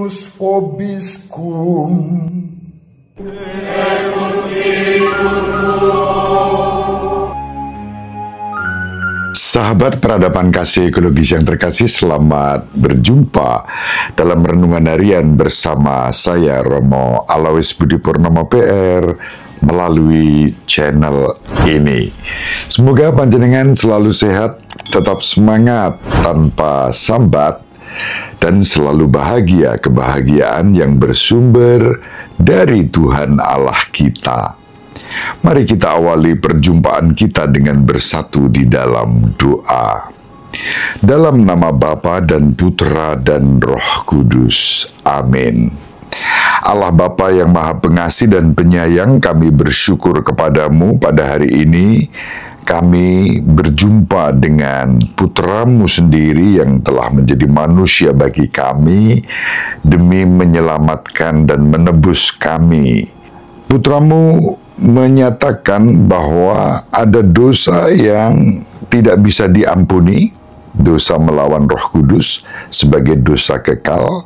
Dominus vobiscum. Sahabat peradaban kasih ekologis yang terkasih, selamat berjumpa dalam renungan harian bersama saya Romo Alois Budi Purnomo PR melalui channel ini. Semoga panjenengan selalu sehat, tetap semangat tanpa sambat, dan selalu bahagia kebahagiaan yang bersumber dari Tuhan Allah kita. Mari kita awali perjumpaan kita dengan bersatu di dalam doa. Dalam nama Bapa dan Putra dan Roh Kudus. Amin. Allah Bapa yang Maha Pengasih dan Penyayang, kami bersyukur kepadamu pada hari ini. Kami berjumpa dengan Putra-Mu sendiri yang telah menjadi manusia bagi kami demi menyelamatkan dan menebus kami. Putra-Mu menyatakan bahwa ada dosa yang tidak bisa diampuni, dosa melawan Roh Kudus sebagai dosa kekal.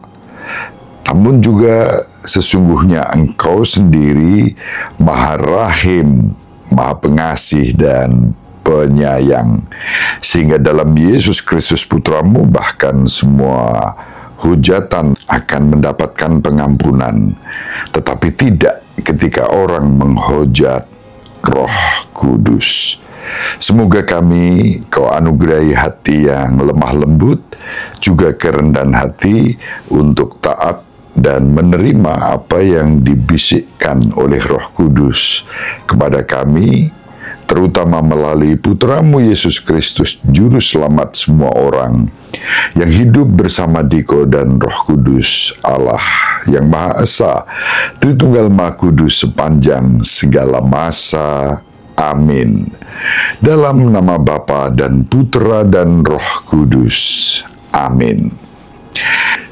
Namun juga sesungguhnya Engkau sendiri Maha Rahim, Maha Pengasih dan Penyayang, sehingga dalam Yesus Kristus Putra-Mu bahkan semua hujatan akan mendapatkan pengampunan, tetapi tidak ketika orang menghujat Roh Kudus. Semoga kami Kau anugerahi hati yang lemah lembut, juga kerendahan hati untuk taat dan menerima apa yang dibisikkan oleh Roh Kudus kepada kami, terutama melalui Putra-Mu Yesus Kristus, Juru Selamat semua orang, yang hidup bersama Diko dan Roh Kudus, Allah yang Maha Esa, Tritunggal Maha Kudus sepanjang segala masa. Amin. Dalam nama Bapa dan Putra dan Roh Kudus. Amin.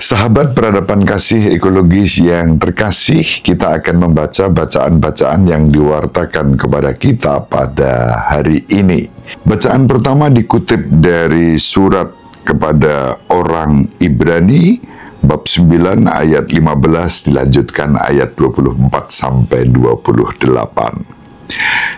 Sahabat peradaban kasih ekologis yang terkasih, kita akan membaca bacaan-bacaan yang diwartakan kepada kita pada hari ini. Bacaan pertama dikutip dari surat kepada orang Ibrani, bab 9 ayat 15, dilanjutkan ayat 24 sampai 28.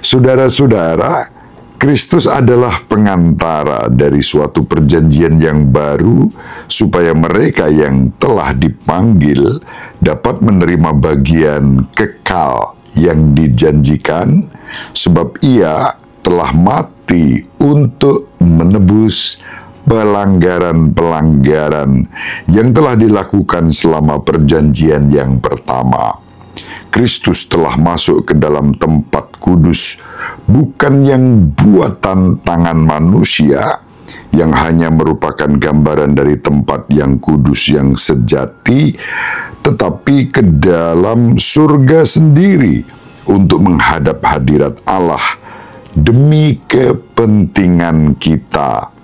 Saudara-saudara, Kristus adalah pengantara dari suatu perjanjian yang baru, supaya mereka yang telah dipanggil dapat menerima bagian kekal yang dijanjikan, sebab Ia telah mati untuk menebus pelanggaran-pelanggaran yang telah dilakukan selama perjanjian yang pertama. Kristus telah masuk ke dalam tempat kudus, bukan yang buatan tangan manusia, yang hanya merupakan gambaran dari tempat yang kudus yang sejati, tetapi ke dalam surga sendiri untuk menghadap hadirat Allah demi kepentingan kita.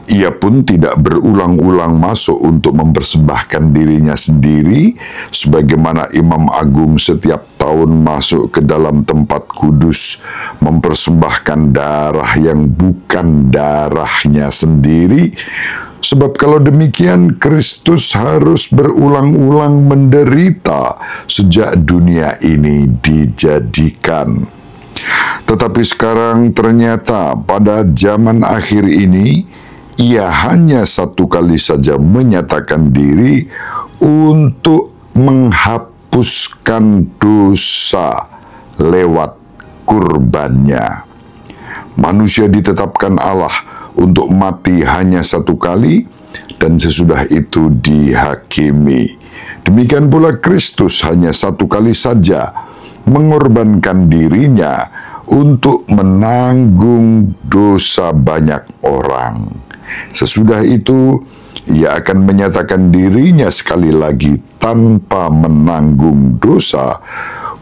Ia pun tidak berulang-ulang masuk untuk mempersembahkan dirinya sendiri, sebagaimana Imam Agung setiap tahun masuk ke dalam tempat kudus, mempersembahkan darah yang bukan darahnya sendiri. Sebab kalau demikian, Kristus harus berulang-ulang menderita sejak dunia ini dijadikan. Tetapi sekarang ternyata pada zaman akhir ini, Ia hanya satu kali saja menyatakan diri untuk menghapuskan dosa lewat kurbannya. Manusia ditetapkan Allah untuk mati hanya satu kali, dan sesudah itu dihakimi. Demikian pula Kristus hanya satu kali saja mengorbankan dirinya untuk menanggung dosa banyak orang. Sesudah itu, Ia akan menyatakan dirinya sekali lagi tanpa menanggung dosa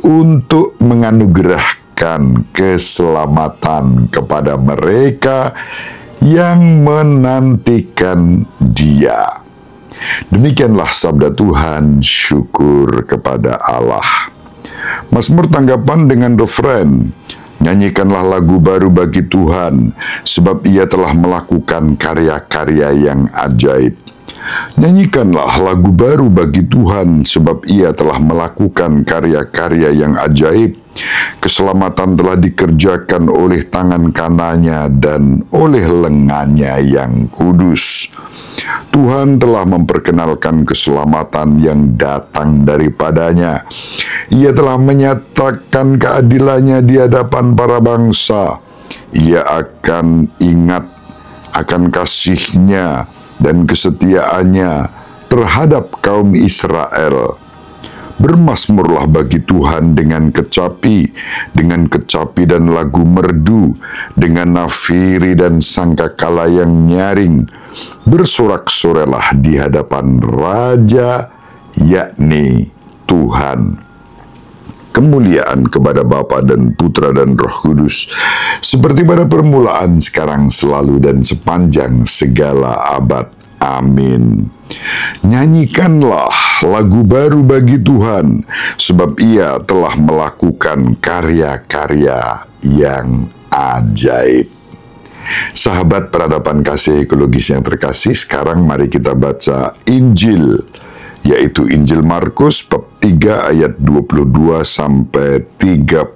untuk menganugerahkan keselamatan kepada mereka yang menantikan Dia. Demikianlah sabda Tuhan, syukur kepada Allah. Mazmur tanggapan dengan refren, nyanyikanlah lagu baru bagi Tuhan, sebab Ia telah melakukan karya-karya yang ajaib. Nyanyikanlah lagu baru bagi Tuhan, sebab Ia telah melakukan karya-karya yang ajaib. Keselamatan telah dikerjakan oleh tangan kanannya dan oleh lengannya yang kudus. Tuhan telah memperkenalkan keselamatan yang datang daripadanya. Ia telah menyatakan keadilannya di hadapan para bangsa. Ia akan ingat akan kasih-Nya dan kesetiaannya terhadap kaum Israel. Bermasmurlah bagi Tuhan dengan kecapi dan lagu merdu, dengan nafiri dan sangkakala yang nyaring. Bersorak-sorelah di hadapan Raja, yakni Tuhan. Kemuliaan kepada Bapa dan Putra dan Roh Kudus, seperti pada permulaan, sekarang, selalu, dan sepanjang segala abad. Amin. Nyanyikanlah lagu baru bagi Tuhan, sebab Ia telah melakukan karya-karya yang ajaib. Sahabat peradaban kasih ekologis yang terkasih, sekarang mari kita baca Injil, yaitu Injil Markus bab 3 ayat 22 sampai 30.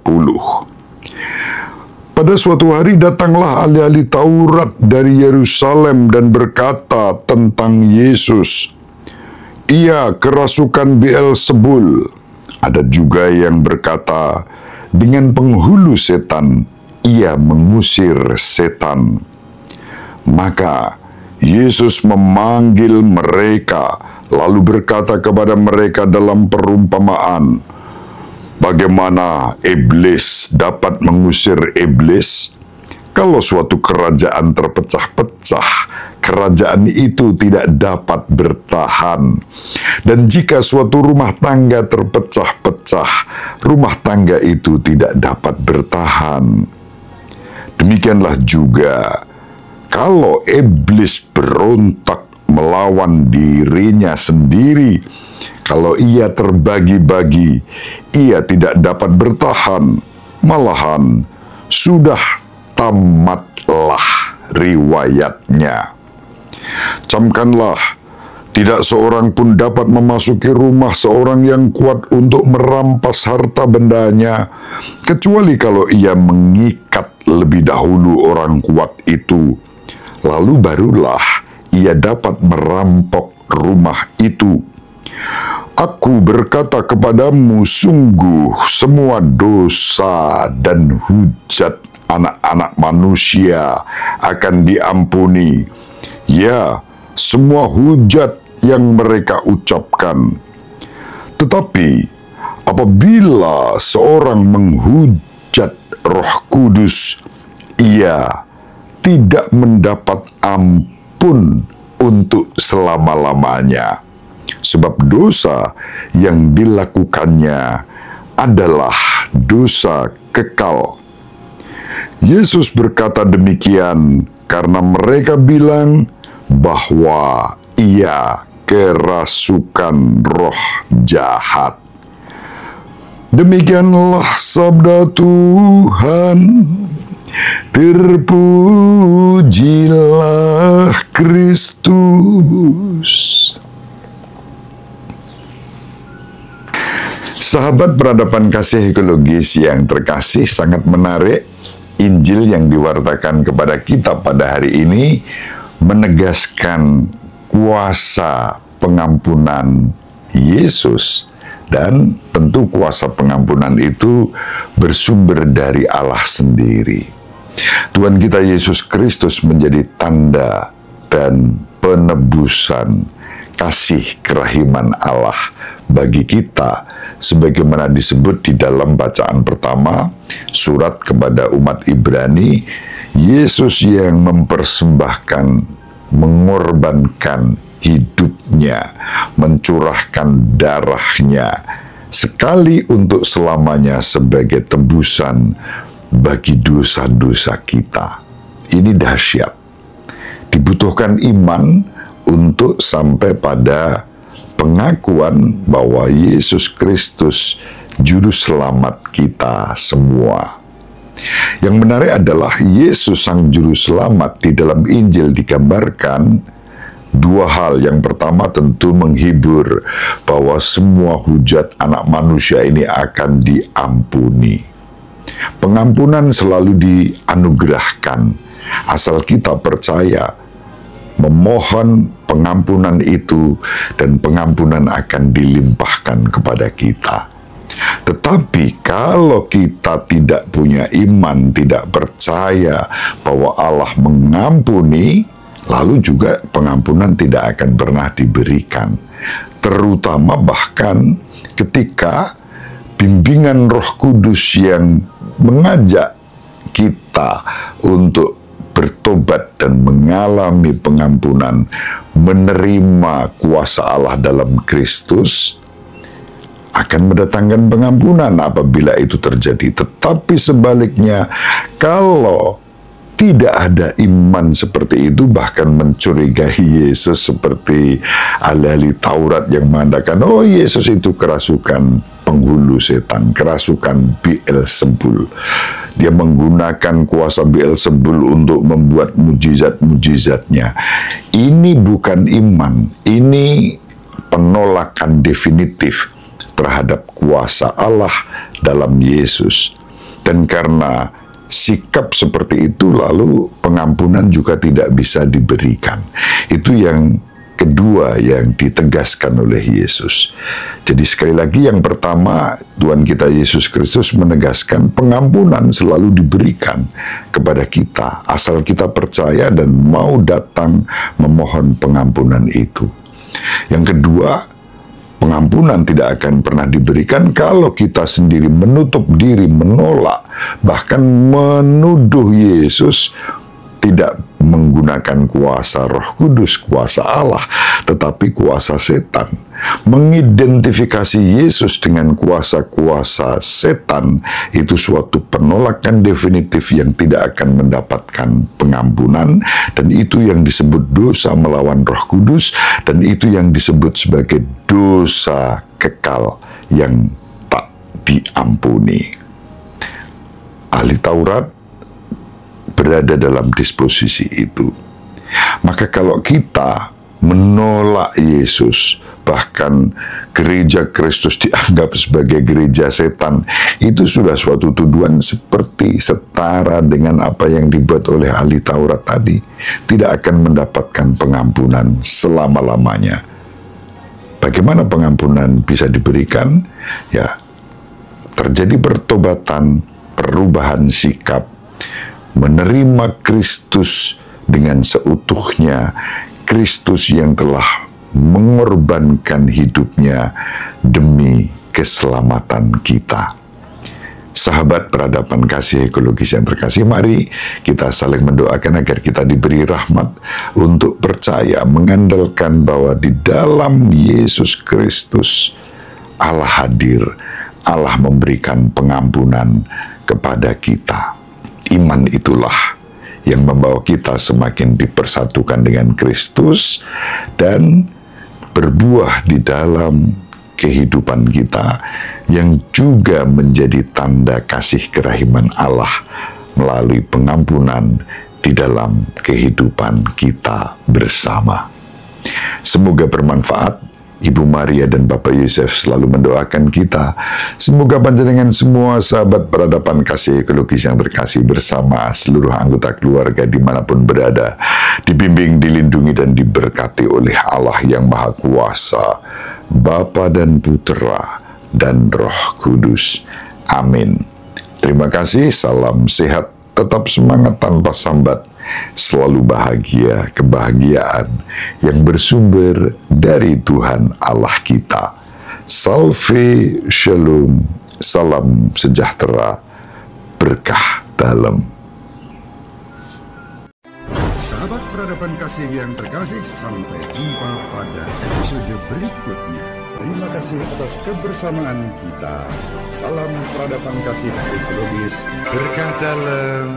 Pada suatu hari datanglah ahli-ahli Taurat dari Yerusalem dan berkata tentang Yesus, "Ia kerasukan Beelzebul." Ada juga yang berkata, dengan penghulu setan ia mengusir setan. Maka Yesus memanggil mereka, lalu berkata kepada mereka dalam perumpamaan, "Bagaimana iblis dapat mengusir iblis? Kalau suatu kerajaan terpecah-pecah, kerajaan itu tidak dapat bertahan. Dan jika suatu rumah tangga terpecah-pecah, rumah tangga itu tidak dapat bertahan. Demikianlah juga, kalau iblis berontak melawan dirinya sendiri, kalau ia terbagi-bagi, ia tidak dapat bertahan, malahan sudah tamatlah riwayatnya. Camkanlah, tidak seorang pun dapat memasuki rumah seorang yang kuat untuk merampas harta bendanya, kecuali kalau ia mengikat lebih dahulu orang kuat itu, lalu barulah ia dapat merampok rumah itu. Aku berkata kepadamu, sungguh semua dosa dan hujat anak-anak manusia akan diampuni, ya, semua hujat yang mereka ucapkan. Tetapi apabila seorang menghujat Roh Kudus, ia tidak mendapat ampun untuk selama-lamanya, sebab dosa yang dilakukannya adalah dosa kekal. Yesus berkata demikian karena mereka bilang bahwa ia kerasukan roh jahat. Demikianlah sabda Tuhan. Terpujilah Kristus. Sahabat peradaban kasih ekologis yang terkasih, sangat menarik Injil yang diwartakan kepada kita pada hari ini menegaskan kuasa pengampunan Yesus, dan tentu kuasa pengampunan itu bersumber dari Allah sendiri. Tuhan kita Yesus Kristus menjadi tanda dan penebusan kasih kerahiman Allah bagi kita, sebagaimana disebut di dalam bacaan pertama surat kepada umat Ibrani. Yesus yang mempersembahkan, mengorbankan hidupnya, mencurahkan darahnya sekali untuk selamanya sebagai tebusan bagi dosa-dosa kita. Ini dahsyat. Dibutuhkan iman untuk sampai pada pengakuan bahwa Yesus Kristus juru selamat kita semua. Yang menarik adalah Yesus sang juru selamat di dalam Injil digambarkan Dua hal, yang pertama tentu menghibur bahwa semua hujat anak manusia ini akan diampuni. Pengampunan selalu dianugerahkan, asal kita percaya, memohon pengampunan itu, dan pengampunan akan dilimpahkan kepada kita. Tetapi kalau kita tidak punya iman, tidak percaya bahwa Allah mengampuni, lalu juga pengampunan tidak akan pernah diberikan. Terutama bahkan ketika bimbingan Roh Kudus yang mengajak kita untuk bertobat dan mengalami pengampunan, menerima kuasa Allah dalam Kristus, akan mendatangkan pengampunan apabila itu terjadi. Tetapi sebaliknya, kalau tidak ada iman seperti itu, bahkan mencurigai Yesus seperti ahli-ahli Taurat yang mengatakan, oh Yesus itu kerasukan penghulu setan, kerasukan Beelzebul. Dia menggunakan kuasa Beelzebul untuk membuat mujizat-mujizatnya. Ini bukan iman, ini penolakan definitif terhadap kuasa Allah dalam Yesus. Dan karena sikap seperti itu, lalu pengampunan juga tidak bisa diberikan. Itu yang kedua yang ditegaskan oleh Yesus. Jadi sekali lagi, yang pertama, Tuhan kita Yesus Kristus menegaskan pengampunan selalu diberikan kepada kita, asal kita percaya dan mau datang memohon pengampunan itu. Yang kedua, pengampunan tidak akan pernah diberikan kalau kita sendiri menutup diri, menolak, bahkan menuduh Yesus tidak menggunakan kuasa Roh Kudus, kuasa Allah, tetapi kuasa setan. Mengidentifikasi Yesus dengan kuasa-kuasa setan itu suatu penolakan definitif yang tidak akan mendapatkan pengampunan, dan itu yang disebut dosa melawan Roh Kudus, dan itu yang disebut sebagai dosa kekal yang tak diampuni. Ahli Taurat berada dalam disposisi itu. Maka kalau kita menolak Yesus, bahkan gereja Kristus dianggap sebagai gereja setan, itu sudah suatu tuduhan seperti setara dengan apa yang dibuat oleh ahli Taurat tadi. Tidak akan mendapatkan pengampunan selama-lamanya. Bagaimana pengampunan bisa diberikan? Ya, terjadi pertobatan, perubahan sikap, menerima Kristus dengan seutuhnya, Kristus yang telah mengorbankan hidupnya demi keselamatan kita. Sahabat peradaban kasih ekologis yang terkasih, mari kita saling mendoakan agar kita diberi rahmat untuk percaya, mengandalkan bahwa di dalam Yesus Kristus Allah hadir, Allah memberikan pengampunan kepada kita. Iman itulah yang membawa kita semakin dipersatukan dengan Kristus dan berbuah di dalam kehidupan kita, yang juga menjadi tanda kasih kerahiman Allah melalui pengampunan di dalam kehidupan kita bersama. Semoga bermanfaat. Ibu Maria dan Bapak Yosef selalu mendoakan kita. Semoga panjenengan semua sahabat peradaban kasih ekologis yang terkasih bersama seluruh anggota keluarga dimanapun berada, dibimbing, dilindungi, dan diberkati oleh Allah yang Maha Kuasa, Bapa dan Putra dan Roh Kudus. Amin. Terima kasih, salam sehat, tetap semangat tanpa sambat, selalu bahagia, kebahagiaan yang bersumber dari Tuhan Allah kita. Salve, shalom, salam sejahtera, berkah dalam. Sahabat peradaban kasih yang terkasih, sampai jumpa pada episode berikutnya. Terima kasih atas kebersamaan kita. Salam peradaban kasih ekologis, berkah dalam.